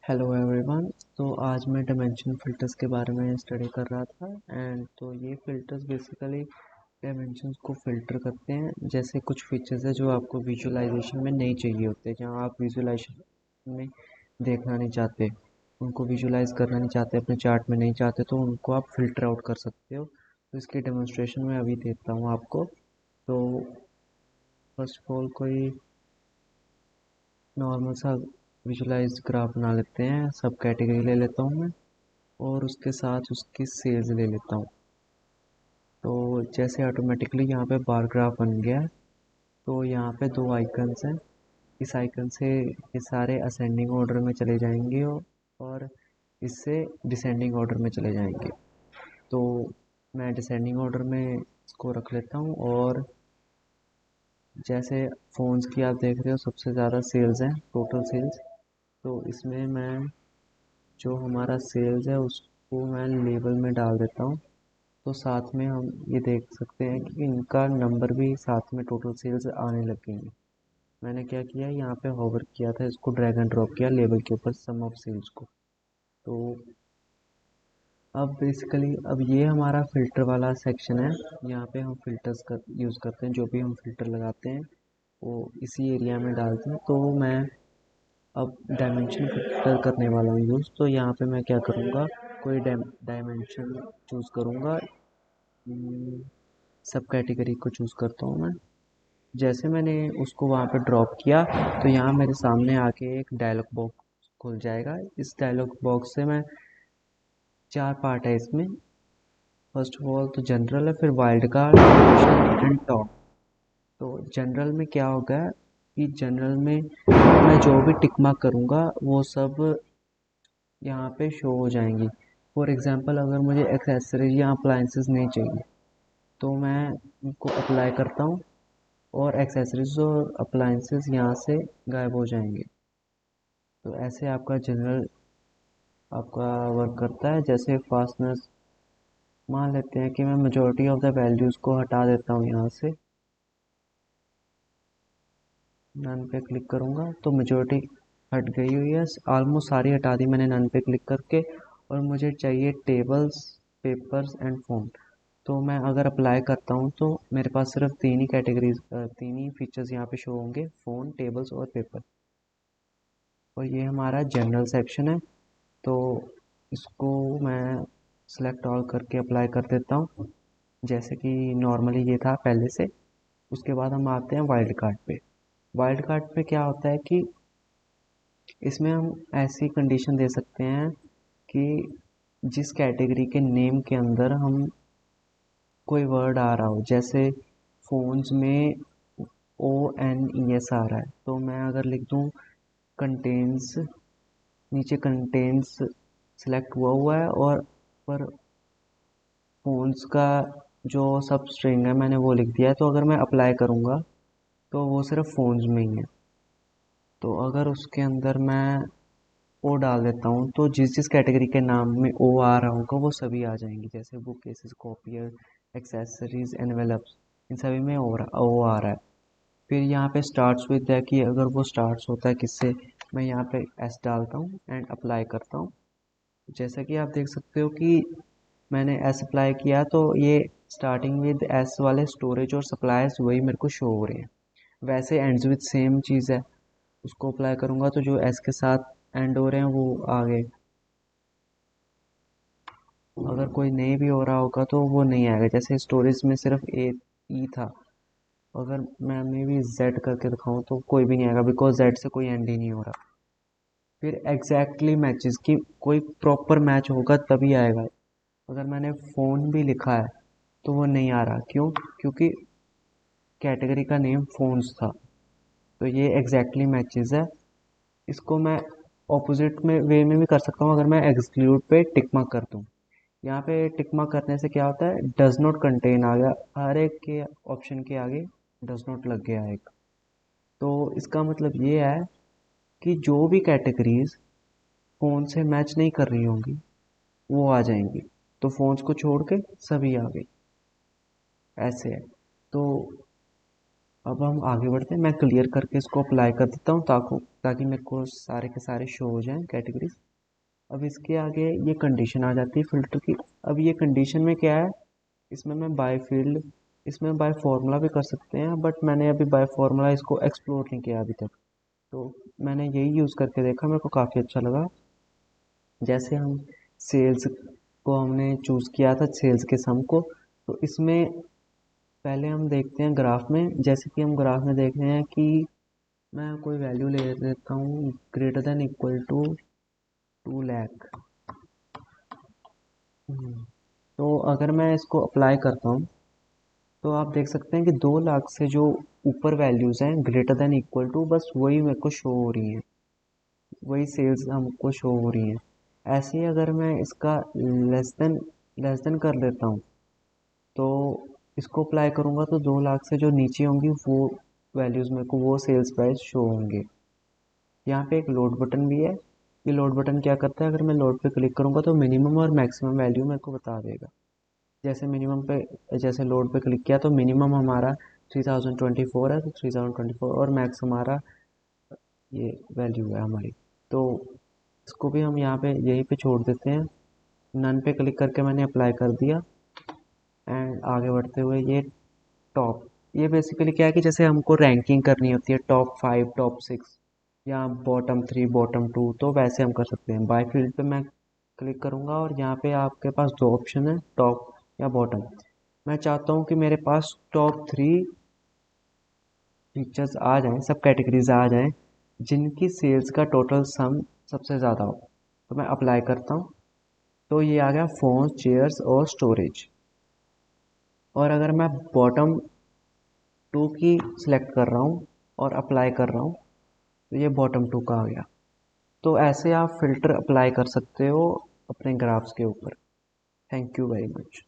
Hello everyone. तो आज मैं डायमेंशन फ़िल्टर्स के बारे में स्टडी कर रहा था एंड तो ये फ़िल्टर्स बेसिकली डायमेंशंस को फ़िल्टर करते हैं। जैसे कुछ फीचर्स है जो आपको विजुअलाइजेशन में नहीं चाहिए होते, जहाँ आप विजुअलाइजेशन में देखना नहीं चाहते, उनको विजुअलाइज करना नहीं चाहते, अपने चार्ट में नहीं चाहते, तो उनको आप फ़िल्टर आउट कर सकते हो। तो इसकी डेमोन्स्ट्रेशन मैं अभी देता हूँ आपको। तो फर्स्ट ऑफ ऑल कोई नॉर्मल सा विजुलाइज ग्राफ बना लेते हैं, सब कैटेगरी ले लेता हूँ मैं और उसके साथ उसकी सेल्स ले लेता हूँ। तो जैसे ऑटोमेटिकली यहाँ पे बार ग्राफ बन गया है। तो यहाँ पे दो आइकन्स हैं, इस आइकन से ये सारे असेंडिंग ऑर्डर में चले जाएंगे और इससे डिसेंडिंग ऑर्डर में चले जाएंगे। तो मैं डिसेंडिंग ऑर्डर में इसको रख लेता हूँ। और जैसे फ़ोन्स की आप देख रहे हो सबसे ज़्यादा सेल्स हैं, टोटल सेल्स। तो इसमें मैं जो हमारा सेल्स है उसको मैं लेबल में डाल देता हूँ। तो साथ में हम ये देख सकते हैं कि इनका नंबर भी साथ में टोटल सेल्स आने लगेंगे। मैंने क्या किया, यहाँ पे होवर किया था, इसको ड्रैग एंड ड्रॉप किया लेबल के ऊपर सम ऑफ सेल्स को। तो अब बेसिकली अब ये हमारा फ़िल्टर वाला सेक्शन है। यहाँ पे हम फ़िल्टर्स का यूज़ करते हैं, जो भी हम फ़िल्टर लगाते हैं वो इसी एरिया में डालते हैं। तो मैं अब डायमेंशन फ़िल्टर करने वाला हूँ यूज़। तो यहाँ पे मैं क्या करूँगा, कोई डायमेंशन चूज़ करूँगा। सब कैटेगरी को चूज़ करता हूँ मैं। जैसे मैंने उसको वहाँ पे ड्रॉप किया तो यहाँ मेरे सामने आके एक डायलॉग बॉक्स खुल जाएगा। इस डायलॉग बॉक्स से मैं चार पार्ट है इसमें। फर्स्ट ऑफ ऑल तो जनरल है, फिर वाइल्ड कार्ड एंड टॉप। तो जनरल में क्या होगा कि जनरल में मैं जो भी टिक मार्क करूँगा वो सब यहाँ पे शो हो जाएंगी। फॉर एग्जांपल अगर मुझे एक्सेसरीज या अप्लाइंसेस नहीं चाहिए तो मैं उनको अप्लाई करता हूँ और एक्सेसरीज और अप्लाइंसेस यहाँ से गायब हो जाएंगे। तो ऐसे आपका जनरल आपका वर्क करता है। जैसे फास्टनेस मान लेते हैं कि मैं मेजॉरिटी ऑफ द वैल्यूज़ को हटा देता हूँ, यहाँ से नन पे क्लिक करूँगा तो मेजॉरिटी हट गई हुई है, ऑलमोस्ट सारी हटा दी मैंने नन पे क्लिक करके। और मुझे चाहिए टेबल्स, पेपर्स एंड फोन। तो मैं अगर अप्लाई करता हूँ तो मेरे पास सिर्फ तीन ही कैटेगरीज, तीन ही फीचर्स यहाँ पे शो होंगे, फ़ोन, टेबल्स और पेपर। और ये हमारा जनरल सेक्शन है। तो इसको मैं सेलेक्ट ऑल करके अप्लाई कर देता हूँ, जैसे कि नॉर्मली ये था पहले से। उसके बाद हम आते हैं वाइल्ड कार्ड पे। वाइल्ड कार्ड पे क्या होता है कि इसमें हम ऐसी कंडीशन दे सकते हैं कि जिस कैटेगरी के नेम के अंदर हम कोई वर्ड आ रहा हो, जैसे फ़ोन्स में ONES आ रहा है तो मैं अगर लिख दूँ कंटेन्स, नीचे कंटेन्स सिलेक्ट हुआ है और पर फ़ोन्स का जो सब स्ट्रिंग है मैंने वो लिख दिया है। तो अगर मैं अप्लाई करूँगा तो वो सिर्फ फ़ोन्स में ही है। तो अगर उसके अंदर मैं ओ डाल देता हूँ तो जिस जिस कैटेगरी के नाम में ओ आ रहा होगा वो सभी आ जाएंगी, जैसे book cases, copier, accessories, envelopes, इन सभी में ओ आ रहा है। फिर यहाँ पे स्टार्ट्स विद है कि अगर वो स्टार्ट्स होता है किससे, मैं यहाँ पे एस डालता हूँ एंड अप्लाई करता हूँ। जैसा कि आप देख सकते हो कि मैंने एस अप्लाई किया तो ये स्टार्टिंग विद एस वाले स्टोरेज और सप्लायर्स वही मेरे को शो हो रहे हैं। वैसे एंड्स विद सेम चीज़ है, उसको अप्लाई करूँगा तो जो एस के साथ एंड हो रहे हैं वो आ गए। अगर कोई नहीं भी हो रहा होगा तो वो नहीं आएगा, जैसे स्टोरेज में सिर्फ ए ई था, अगर मैं मे भी जेड करके दिखाऊँ तो कोई भी नहीं आएगा, बिकॉज जेड से कोई एंड ही नहीं हो रहा। फिर एग्जैक्टली मैचेस की कोई प्रॉपर मैच होगा तभी आएगा। अगर मैंने फ़ोन भी लिखा है तो वो नहीं आ रहा, क्यों? क्योंकि कैटेगरी का नेम फ़ोन्स था। तो ये एग्जैक्टली मैचेस है। इसको मैं ऑपोजिट में वे में भी कर सकता हूँ, अगर मैं एक्सक्लूड पे टिक मार्क कर दूँ। यहाँ पे टिक मार्क करने से क्या होता है, डज नॉट कंटेन आ गया, हर एक के ऑप्शन के आगे डज नॉट लग गया एक। तो इसका मतलब ये है कि जो भी कैटेगरीज फ़ोन से मैच नहीं कर रही होंगी वो आ जाएंगी। तो फ़ोन्स को छोड़ के सभी आ गई, ऐसे है। तो अब हम आगे बढ़ते हैं, मैं क्लियर करके इसको अप्लाई कर देता हूँ ताकि मेरे को सारे के सारे शो हो जाएं कैटेगरीज। अब इसके आगे ये कंडीशन आ जाती है फ़िल्टर की। अब ये कंडीशन में क्या है, इसमें मैं बाय फील्ड, इसमें बाय फार्मूला भी कर सकते हैं, बट मैंने अभी बाय फार्मूला इसको एक्सप्लोर नहीं किया अभी तक। तो मैंने यही यूज़ करके देखा, मेरे को काफ़ी अच्छा लगा। जैसे हम सेल्स को हमने चूज़ किया था, सेल्स के सम को, तो इसमें पहले हम देखते हैं ग्राफ में। जैसे कि हम ग्राफ में देख रहे हैं कि मैं कोई वैल्यू ले लेता हूँ greater than equal to 2 lakh. तो अगर मैं इसको अप्लाई करता हूँ तो आप देख सकते हैं कि 2 लाख से जो ऊपर वैल्यूज़ हैं ग्रेटर देन इक्वल टू, बस वही मेरे को शो हो रही हैं, वही सेल्स हमको शो हो रही हैं। ऐसे ही अगर मैं इसका लेस देन कर लेता हूँ तो इसको अप्लाई करूँगा तो 2 लाख से जो नीचे होंगी वो वैल्यूज़ मेरे को वो सेल्स प्राइस शो होंगे। यहाँ पे एक लोड बटन भी है। ये लोड बटन क्या करता है, अगर मैं लोड पे क्लिक करूँगा तो मिनिमम और मैक्सिमम वैल्यू मेरे को बता देगा। जैसे मिनिमम पे, जैसे लोड पे क्लिक किया तो मिनिमम हमारा 3024 है, तो 3024, और मैक्स हमारा ये वैल्यू है हमारी। तो इसको भी हम यहाँ पे यहीं पे छोड़ देते हैं। नन पे क्लिक करके मैंने अप्लाई कर दिया। एंड आगे बढ़ते हुए ये टॉप, ये बेसिकली क्या है कि जैसे हमको रैंकिंग करनी होती है टॉप 5 टॉप 6 या बॉटम 3 बॉटम 2, तो वैसे हम कर सकते हैं। बाय फील्ड पे मैं क्लिक करूँगा और यहाँ पे आपके पास दो ऑप्शन है, टॉप या बॉटम। मैं चाहता हूँ कि मेरे पास टॉप 3 फीचर्स आ जाएं, सब कैटेगरीज आ जाएं जिनकी सेल्स का टोटल सम सबसे ज़्यादा हो। तो मैं अप्लाई करता हूँ तो ये आ गया फ़ोन, चेयर्स और स्टोरेज। और अगर मैं बॉटम 2 की सिलेक्ट कर रहा हूँ और अप्लाई कर रहा हूँ तो ये बॉटम 2 का आ गया। तो ऐसे आप फ़िल्टर अप्लाई कर सकते हो अपने ग्राफ्स के ऊपर। Thank you very much.